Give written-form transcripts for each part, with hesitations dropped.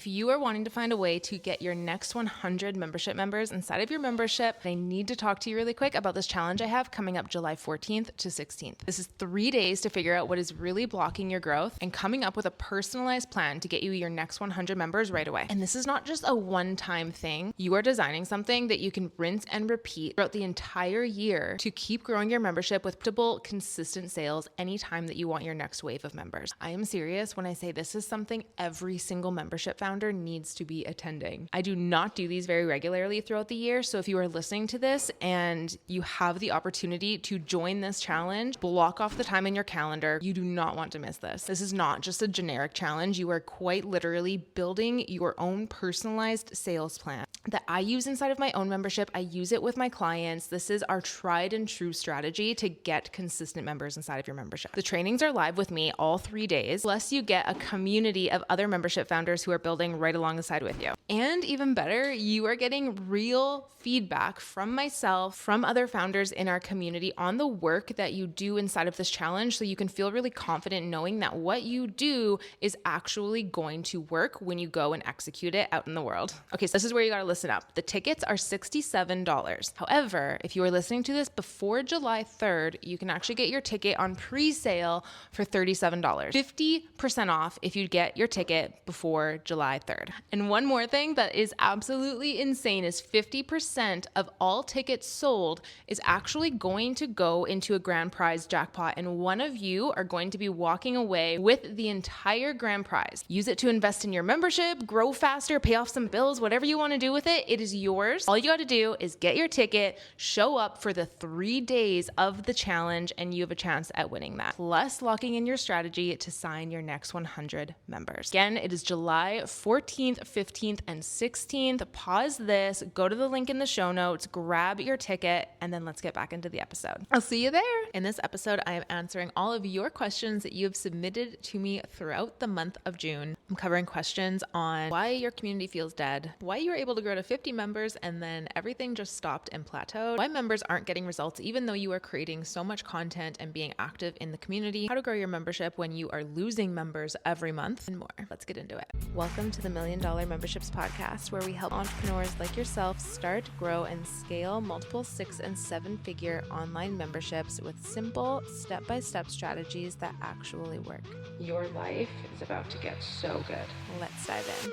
If you are wanting to find a way to get your next 100 membership members inside of your membership, I need to talk to you really quick about this challenge I have coming up July 14th to 16th. This is 3 days to figure out what is really blocking your growth and coming up with a personalized plan to get you your next 100 members right away. And this is not just a one-time thing. You are designing something that you can rinse and repeat throughout the entire year to keep growing your membership with predictable, consistent sales anytime that you want your next wave of members. I am serious when I say this is something every single membership founder needs to be attending. I do not do these very regularly throughout the year, so if you are listening to this and you have the opportunity to join this challenge, block off the time in your calendar. You do not want to miss this. This is not just a generic challenge. You are quite literally building your own personalized sales plan that I use inside of my own membership. I use it with my clients. This is our tried and true strategy to get consistent members inside of your membership. The trainings are live with me all 3 days, plus you get a community of other membership founders who are building right alongside with you. And even better, you are getting real feedback from myself, from other founders in our community on the work that you do inside of this challenge, so you can feel really confident knowing that what you do is actually going to work when you go and execute it out in the world. Okay, so this is where you got to listen up. The tickets are $67. However, if you are listening to this before July 3rd, you can actually get your ticket on pre-sale for $37. 50% off if you get your ticket before July 3rd. And one more thing that is absolutely insane is 50% of all tickets sold is actually going to go into a grand prize jackpot, and one of you are going to be walking away with the entire grand prize. Use it to invest in your membership, grow faster, pay off some bills, whatever you want to do with it. It is yours. All you got to do is get your ticket, show up for the 3 days of the challenge, and you have a chance at winning that. Plus, locking in your strategy to sign your next 100 members. Again, it is July 14th, 15th, and 16th. Pause this, go to the link in the show notes, grab your ticket, and then let's get back into the episode. I'll see you there. In this episode, I am answering all of your questions that you have submitted to me throughout the month of June. I'm covering questions on why your community feels dead, why you were able to grow to 50 members and then everything just stopped and plateaued, why members aren't getting results even though you are creating so much content and being active in the community, how to grow your membership when you are losing members every month, and more. Let's get into it. Welcome to the $1 Million Memberships Podcast, where we help entrepreneurs like yourself start, grow, and scale multiple 6- and 7-figure online memberships with simple step-by-step strategies that actually work. Your life is about to get so good. Let's dive in.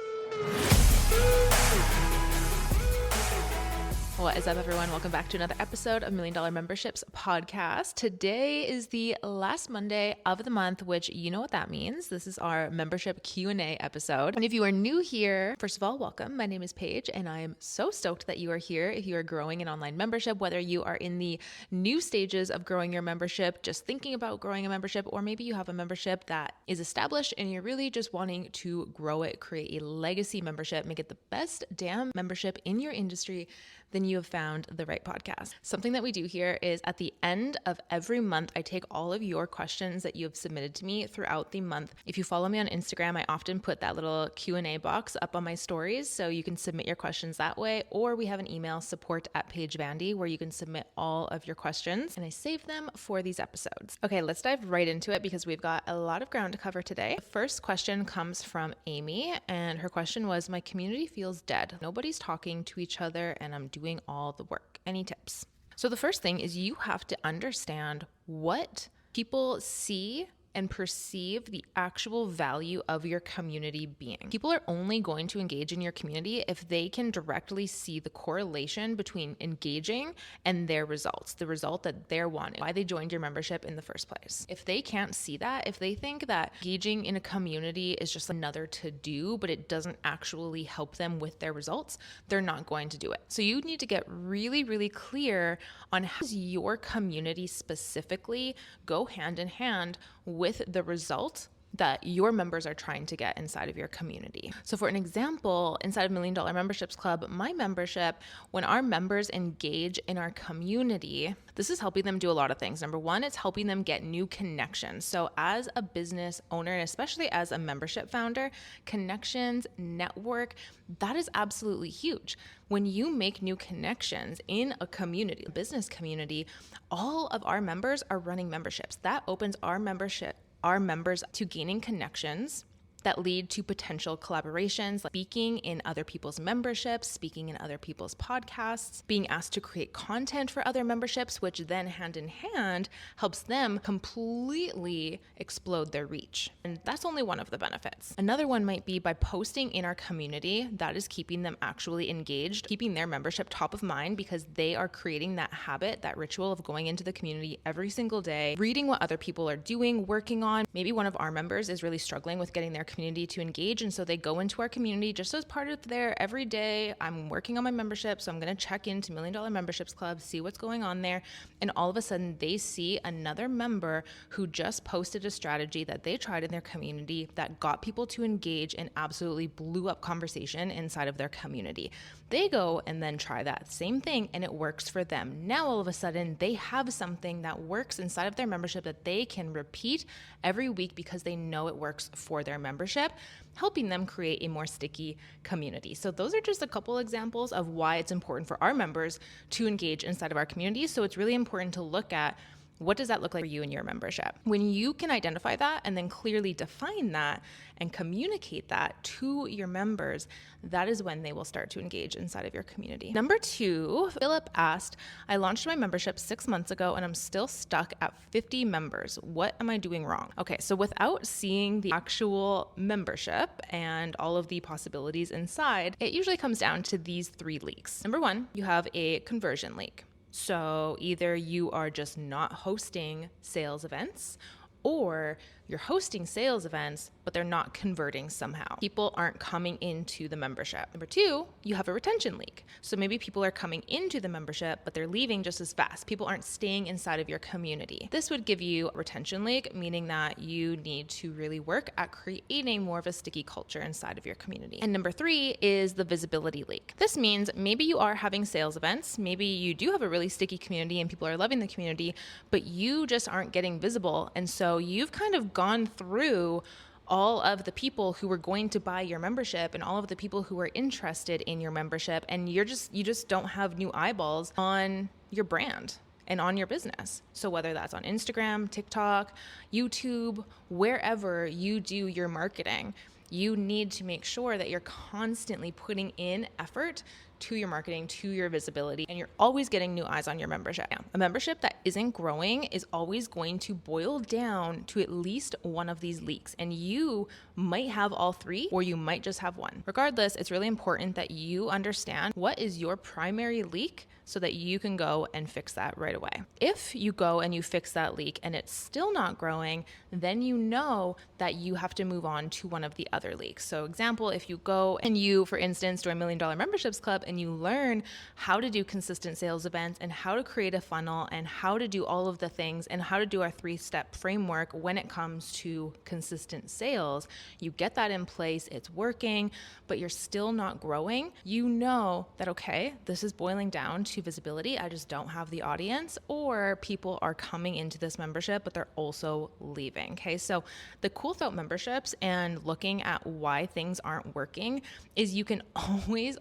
What is up, everyone? Welcome back to another episode of $1 Million Memberships Podcast. Today is the last Monday of the month, which you know what that means. This is our membership Q&A episode. And if you are new here, first of all, welcome. My name is Paige, and I am so stoked that you are here. If you are growing an online membership, whether you are in the new stages of growing your membership, just thinking about growing a membership, or maybe you have a membership that is established and you're really just wanting to grow it, create a legacy membership, make it the best damn membership in your industry, then you have found the right podcast. Something that we do here is at the end of every month, I take all of your questions that you have submitted to me throughout the month. If you follow me on Instagram, I often put that little Q&A box up on my stories, so you can submit your questions that way, or we have an email, support@PaigeVandy, where you can submit all of your questions, and I save them for these episodes. Okay, let's dive right into it because we've got a lot of ground to cover today. The first question comes from Amy, and her question was, my community feels dead. Nobody's talking to each other, and I'm doing all the work. Any tips? So the first thing is you have to understand what people see and perceive the actual value of your community being. People are only going to engage in your community if they can directly see the correlation between engaging and their results, the result that they're wanting, why they joined your membership in the first place. If they can't see that, if they think that engaging in a community is just another to-do, but it doesn't actually help them with their results, they're not going to do it. So you need to get really, really clear on how does your community specifically go hand in hand with the result that your members are trying to get inside of your community. So for an example, inside of $1 Million Memberships Club, my membership, when our members engage in our community, this is helping them do a lot of things. Number one, it's helping them get new connections. So as a business owner, and especially as a membership founder, connections, network, that is absolutely huge. When you make new connections in a community, a business community, all of our members are running memberships. That opens our members to gaining connections that lead to potential collaborations, like speaking in other people's memberships, speaking in other people's podcasts, being asked to create content for other memberships, which then hand in hand helps them completely explode their reach. And that's only one of the benefits. Another one might be by posting in our community. That is keeping them actually engaged, keeping their membership top of mind because they are creating that habit, that ritual of going into the community every single day, reading what other people are doing, working on. Maybe one of our members is really struggling with getting their community to engage, and so they go into our community just as part of their everyday, I'm working on my membership, so I'm going to check into $1 Million Memberships Club, see what's going on there, and all of a sudden they see another member who just posted a strategy that they tried in their community that got people to engage and absolutely blew up conversation inside of their community. They go and then try that same thing and it works for them. Now all of a sudden they have something that works inside of their membership that they can repeat every week because they know it works for their membership, helping them create a more sticky community. So those are just a couple examples of why it's important for our members to engage inside of our community. So it's really important to look at, what does that look like for you and your membership? When you can identify that and then clearly define that and communicate that to your members, that is when they will start to engage inside of your community. Number 2, Philip asked, I launched my membership 6 months ago and I'm still stuck at 50 members. What am I doing wrong? Okay, so without seeing the actual membership and all of the possibilities inside, it usually comes down to these 3 leaks. Number 1, you have a conversion leak. So either you are just not hosting sales events, or you're hosting sales events, but they're not converting somehow. People aren't coming into the membership. Number 2, you have a retention leak. So maybe people are coming into the membership, but they're leaving just as fast. People aren't staying inside of your community. This would give you a retention leak, meaning that you need to really work at creating more of a sticky culture inside of your community. And number 3 is the visibility leak. This means maybe you are having sales events, maybe you do have a really sticky community and people are loving the community, but you just aren't getting visible. And so you've kind of gone through all of the people who were going to buy your membership and all of the people who are interested in your membership, and you just don't have new eyeballs on your brand and on your business. So whether that's on Instagram, TikTok, YouTube, wherever you do your marketing, you need to make sure that you're constantly putting in effort to your marketing, to your visibility, and you're always getting new eyes on your membership. A membership that isn't growing is always going to boil down to at least one of these leaks, and you might have all 3 or you might just have one. Regardless, it's really important that you understand what is your primary leak so that you can go and fix that right away. If you go and you fix that leak and it's still not growing, then you know that you have to move on to one of the other leaks. So example, if you go and you, for instance, join $1 Million Memberships Club and you learn how to do consistent sales events and how to create a funnel and how to do all of the things and how to do our 3-step framework when it comes to consistent sales, you get that in place, it's working, but you're still not growing, you know that, okay, this is boiling down to visibility. I just don't have the audience, or people are coming into this membership, but they're also leaving. Okay. So the cool about memberships and looking at why things aren't working is you can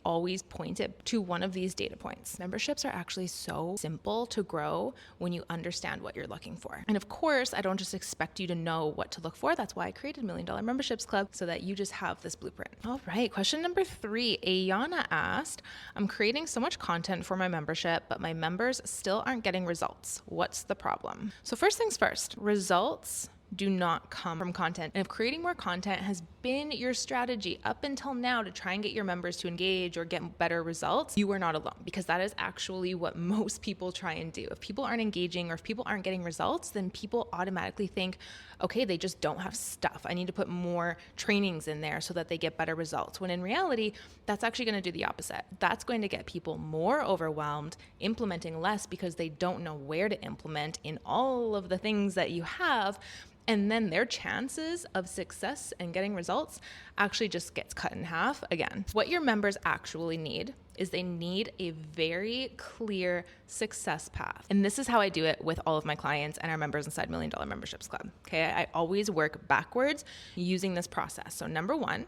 always point it to one of these data points. Memberships are actually so simple to grow when you understand what you're looking for. And of course, I don't just expect you to know what to look for. That's why I created $1 Million Memberships Club, so that you just have this blueprint. All right. Question number 3, Ayana asked, I'm creating so much content for my membership, but my members still aren't getting results. What's the problem? So first things first, results do not come from content. And if creating more content has been your strategy up until now to try and get your members to engage or get better results, you are not alone, because that is actually what most people try and do. If people aren't engaging or if people aren't getting results, then people automatically think, okay, they just don't have stuff. I need to put more trainings in there so that they get better results. When in reality, that's actually going to do the opposite. That's going to get people more overwhelmed, implementing less because they don't know where to implement in all of the things that you have. And then their chances of success and getting results actually just gets cut in half again. What your members actually need is they need a very clear success path. And this is how I do it with all of my clients and our members inside $1 Million Memberships Club. Okay, I always work backwards using this process. So number 1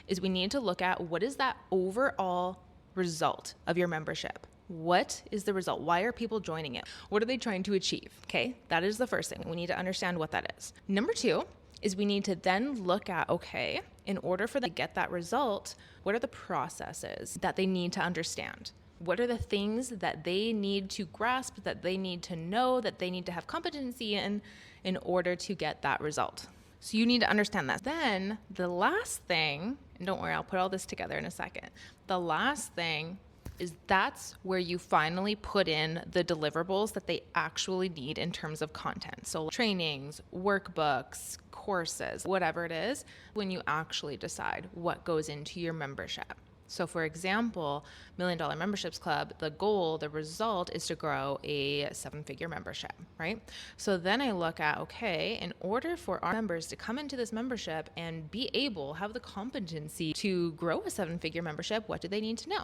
is we need to look at what is that overall result of your membership. What is the result? Why are people joining it? What are they trying to achieve? Okay, that is the first thing. We need to understand what that is. Number 2 is we need to then look at, okay, in order for them to get that result, what are the processes that they need to understand? What are the things that they need to grasp, that they need to know, that they need to have competency in order to get that result? So you need to understand that. Then the last thing, and don't worry, I'll put all this together in a second. The last thing is that's where you finally put in the deliverables that they actually need in terms of content. So trainings, workbooks, courses, whatever it is, when you actually decide what goes into your membership. So for example, $1 Million Memberships Club, the goal, the result is to grow a 7-figure membership, right? So then I look at, okay, in order for our members to come into this membership and be able, have the competency to grow a 7-figure membership, what do they need to know?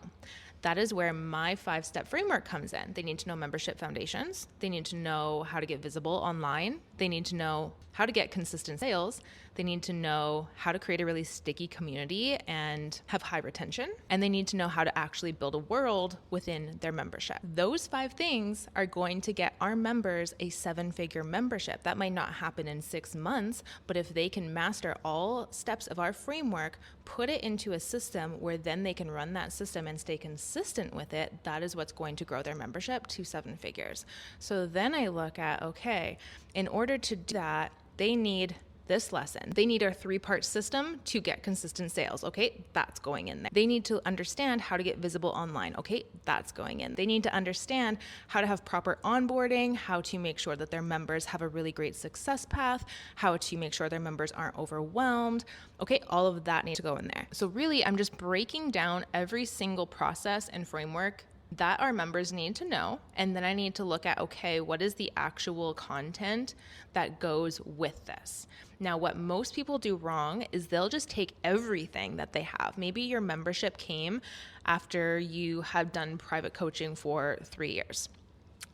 That is where my 5-step framework comes in. They need to know membership foundations. They need to know how to get visible online. They need to know how to get consistent sales. They need to know how to create a really sticky community and have high retention. And they need to know how to actually build a world within their membership. Those 5 things are going to get our members a 7-figure membership. That might not happen in 6 months, but if they can master all steps of our framework, put it into a system where then they can run that system and stay consistent with it, that is what's going to grow their membership to 7 figures. So then I look at, okay, in order to do that, they need this lesson. They need our 3-part system to get consistent sales. Okay, that's going in there. They need to understand how to get visible online. Okay, that's going in. They need to understand how to have proper onboarding, how to make sure that their members have a really great success path, how to make sure their members aren't overwhelmed. Okay, all of that needs to go in there. So really, I'm just breaking down every single process and framework that our members need to know. And then I need to look at, okay, what is the actual content that goes with this? Now, what most people do wrong is they'll just take everything that they have. Maybe your membership came after you have done private coaching for 3 years.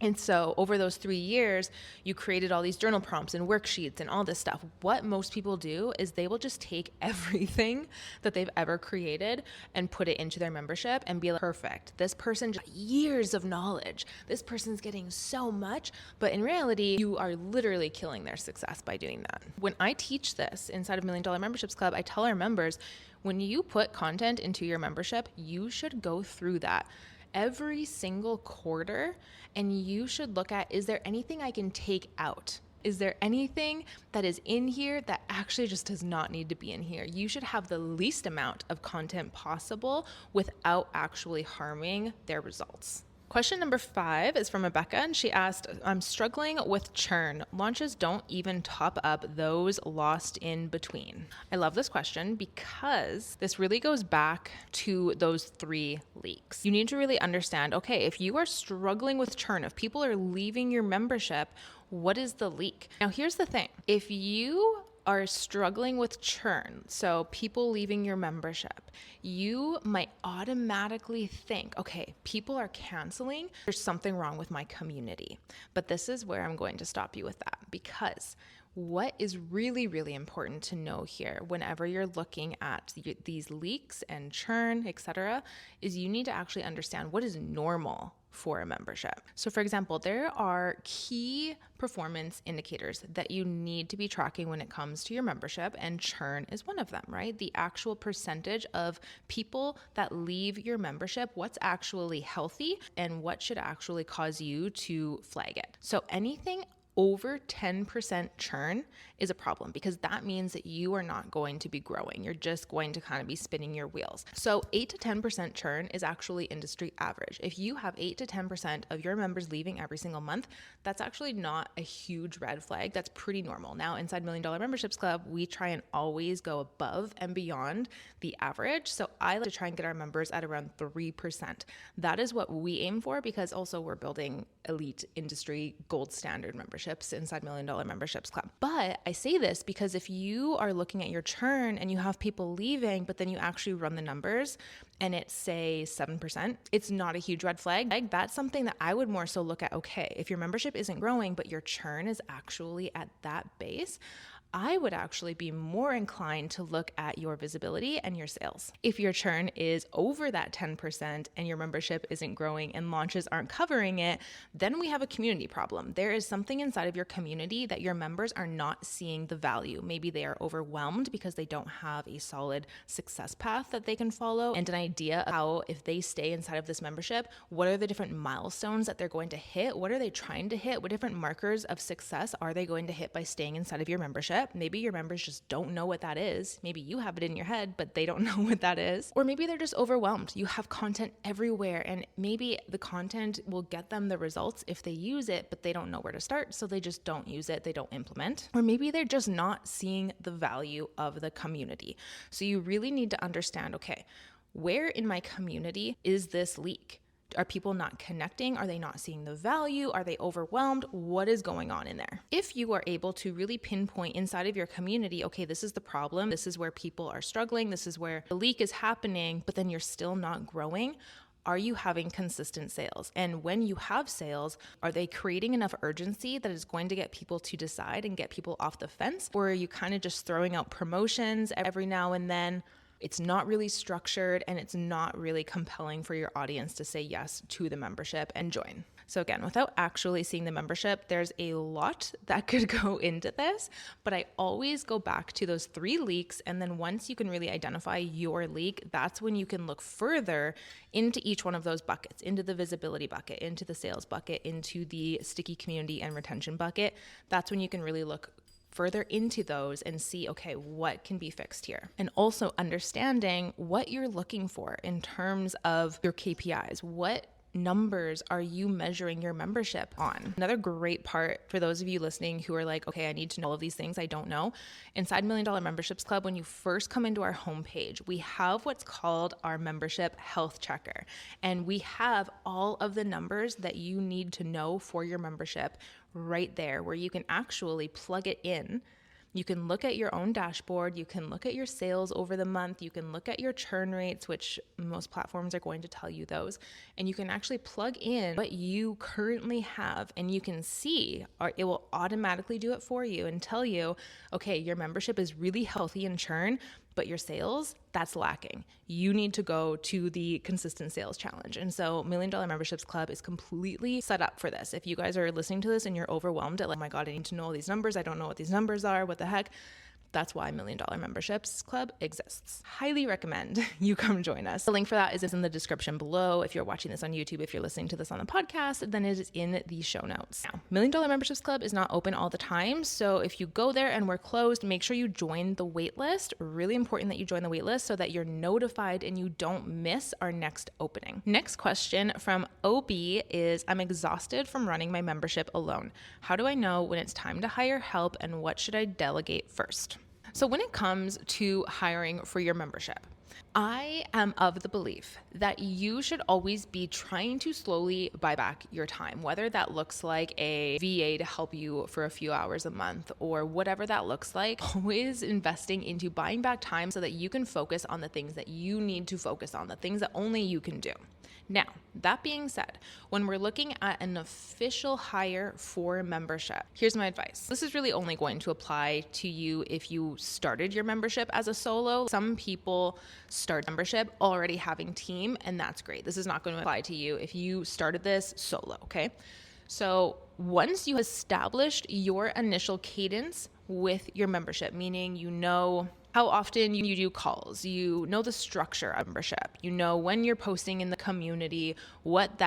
And so over those 3 years, you created all these journal prompts and worksheets and all this stuff. What most people do is they will just take everything that they've ever created and put it into their membership and be like, perfect. This person just years of knowledge. This person's getting so much. But in reality, you are literally killing their success by doing that. When I teach this inside of $1 Million Memberships Club, I tell our members, when you put content into your membership, you should go through that every single quarter, and you should look at, is there anything I can take out? Is there anything that is in here that actually just does not need to be in here? You should have the least amount of content possible without actually harming their results. Question number 5 is from Rebecca, and she asked, I'm struggling with churn. Launches don't even top up those lost in between. I love this question because this really goes back to those 3 leaks. You need to really understand, okay, if you are struggling with churn, if people are leaving your membership, what is the leak? Now, here's the thing. If you are struggling with churn, so people leaving your membership, you might automatically think, okay, people are canceling, there's something wrong with my community. But this is where I'm going to stop you with that, because what is really, really important to know here whenever you're looking at these leaks and churn, etc., is you need to actually understand what is normal for a membership. So for example, there are key performance indicators that you need to be tracking when it comes to your membership, and churn is one of them, right? The actual percentage of people that leave your membership, what's actually healthy and what should actually cause you to flag it. So anything over 10% churn is a problem, because that means that you are not going to be growing. You're just going to kind of be spinning your wheels. So 8 to 10% churn is actually industry average. If you have 8 to 10% of your members leaving every single month, that's actually not a huge red flag. That's pretty normal. Now, inside $1 Million Memberships Club, we try and always go above and beyond the average. So I like to try and get our members at around 3%. That is what we aim for, because also we're building elite industry gold standard memberships inside $1 Million Memberships Club. But I say this because if you are looking at your churn and you have people leaving, but then you actually run the numbers and it's say 7%, it's not a huge red flag. That's something that I would more so look at, okay, if your membership isn't growing, but your churn is actually at that base, I would actually be more inclined to look at your visibility and your sales. If your churn is over that 10% and your membership isn't growing and launches aren't covering it, then we have a community problem. There is something inside of your community that your members are not seeing the value. Maybe they are overwhelmed because they don't have a solid success path that they can follow and an idea of how, if they stay inside of this membership, what are the different milestones that they're going to hit? What are they trying to hit? What different markers of success are they going to hit by staying inside of your membership? Maybe your members just don't know what that is. Maybe you have it in your head, but they don't know what that is. Or maybe they're just overwhelmed. You have content everywhere, and maybe the content will get them the results if they use it, but they don't know where to start, so they just don't use it, they don't implement. Or maybe they're just not seeing the value of the community. So you really need to understand, okay, where in my community is this leak? Are people not connecting? Are they not seeing the value? Are they overwhelmed? What is going on in there? If you are able to really pinpoint inside of your community, okay, this is the problem. This is where people are struggling. This is where the leak is happening, but then you're still not growing. Are you having consistent sales? And when you have sales, are they creating enough urgency that is going to get people to decide and get people off the fence? Or are you kind of just throwing out promotions every now and then? It's not really structured and it's not really compelling for your audience to say yes to the membership and join. So again, without actually seeing the membership, there's a lot that could go into this, but I always go back to those 3 leaks. And then once you can really identify your leak, that's when you can look further into each one of those buckets, into the visibility bucket, into the sales bucket, into the sticky community and retention bucket. That's when you can really look further into those and see, okay, what can be fixed here? And also understanding what you're looking for in terms of your KPIs. What numbers are you measuring your membership on? Another great part for those of you listening who are like, okay, I need to know all of these things I don't know. Inside $1 Million Memberships Club, when you first come into our homepage, we have what's called our membership health checker. And we have all of the numbers that you need to know for your membership right there, where you can actually plug it in. You can look at your own dashboard. You can look at your sales over the month. You can look at your churn rates, which most platforms are going to tell you those. And you can actually plug in what you currently have, and you can see, or it will automatically do it for you and tell you, okay, your membership is really healthy in churn, but your sales, that's lacking. You need to go to the consistent sales challenge. And so $1 Million Memberships Club is completely set up for this. If you guys are listening to this and you're overwhelmed at like, oh my God, I need to know all these numbers. I don't know what these numbers are. What the heck? That's why $1 Million Memberships Club exists. Highly recommend you come join us. The link for that is in the description below. If you're watching this on YouTube, if you're listening to this on the podcast, then it is in the show notes. Now, $1 Million Memberships Club is not open all the time. So if you go there and we're closed, make sure you join the wait list. Really important that you join the wait list so that you're notified and you don't miss our next opening. Next question from OB is, I'm exhausted from running my membership alone. How do I know when it's time to hire help, and what should I delegate first? So when it comes to hiring for your membership, I am of the belief that you should always be trying to slowly buy back your time, whether that looks like a VA to help you for a few hours a month or whatever that looks like. Always investing into buying back time so that you can focus on the things that you need to focus on, the things that only you can do. Now, that being said, when we're looking at an official hire for membership, here's my advice. This is really only going to apply to you if you started your membership as a solo. Some people start membership already having team, and that's great. This is not going to apply to you if you started this solo, okay? So once you established your initial cadence with your membership, meaning you know how often you do calls, you know the structure of membership, you know when you're posting in the community, what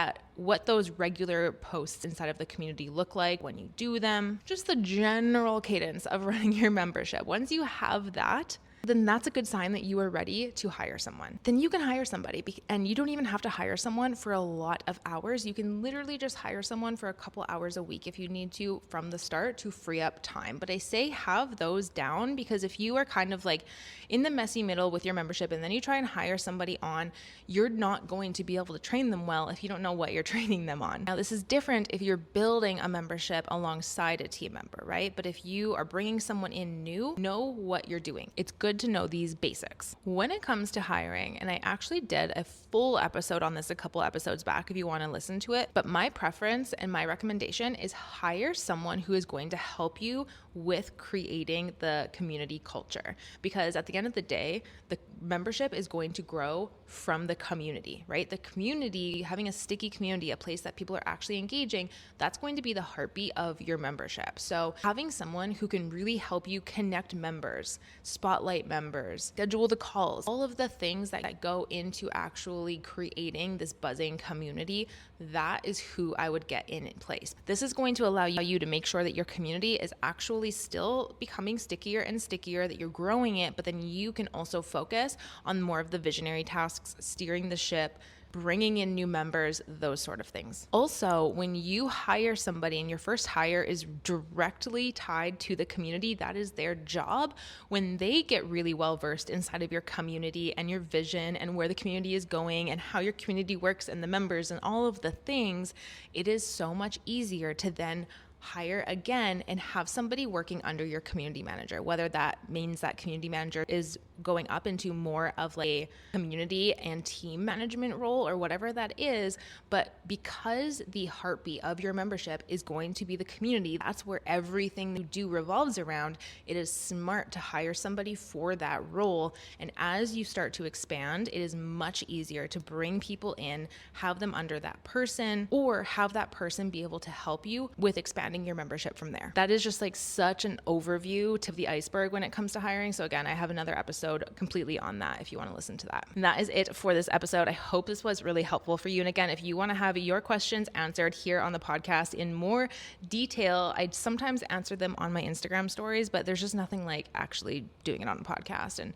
those regular posts inside of the community look like when you do them, just the general cadence of running your membership. Once you have that, then that's a good sign that you are ready to hire someone. Then you can hire somebody, and you don't even have to hire someone for a lot of hours. You can literally just hire someone for a couple hours a week if you need to from the start to free up time. But I say have those down, because if you are kind of like in the messy middle with your membership and then you try and hire somebody on, you're not going to be able to train them well if you don't know what you're training them on. Now, this is different if you're building a membership alongside a team member, right? But if you are bringing someone in new, know what you're doing. It's good good to know these basics. When it comes to hiring, and I actually did a full episode on this a couple episodes back if you want to listen to it, but my preference and my recommendation is hire someone who is going to help you with creating the community culture, because at the end of the day, the membership is going to grow from the community, right? The community, having a sticky community, a place that people are actually engaging, that's going to be the heartbeat of your membership. So having someone who can really help you connect members, spotlight members, schedule the calls, all of the things that go into actually creating this buzzing community, that is who I would get in place. This is going to allow you to make sure that your community is actually still becoming stickier and stickier, that you're growing it, but then you can also focus on more of the visionary tasks, steering the ship, bringing in new members, those sort of things. Also, when you hire somebody and your first hire is directly tied to the community, that is their job. When they get really well versed inside of your community and your vision and where the community is going and how your community works and the members and all of the things, it is so much easier to then hire again and have somebody working under your community manager, whether that means that community manager is going up into more of like a community and team management role or whatever that is. But because the heartbeat of your membership is going to be the community, that's where everything you do revolves around. It is smart to hire somebody for that role. And as you start to expand, it is much easier to bring people in, have them under that person, or have that person be able to help you with expanding your membership from there. That is just like such an overview to the iceberg when it comes to hiring. So again, I have another episode completely on that if you want to listen to that. And that is it for this episode. I hope this was really helpful for you. And again, if you want to have your questions answered here on the podcast in more detail, I sometimes answer them on my Instagram stories, but there's just nothing like actually doing it on a podcast and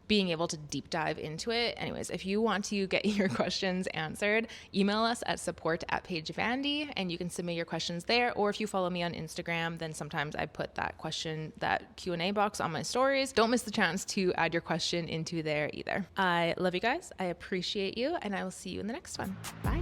being able to deep dive into it. Anyways, if you want to get your questions answered, email us at support@PaigeVandy, and you can submit your questions there. Or if you follow me on Instagram, then sometimes I put that Q&A box on my stories. Don't miss the chance to add your question into there either. I love you guys. I appreciate you, and I will see you in the next one. Bye.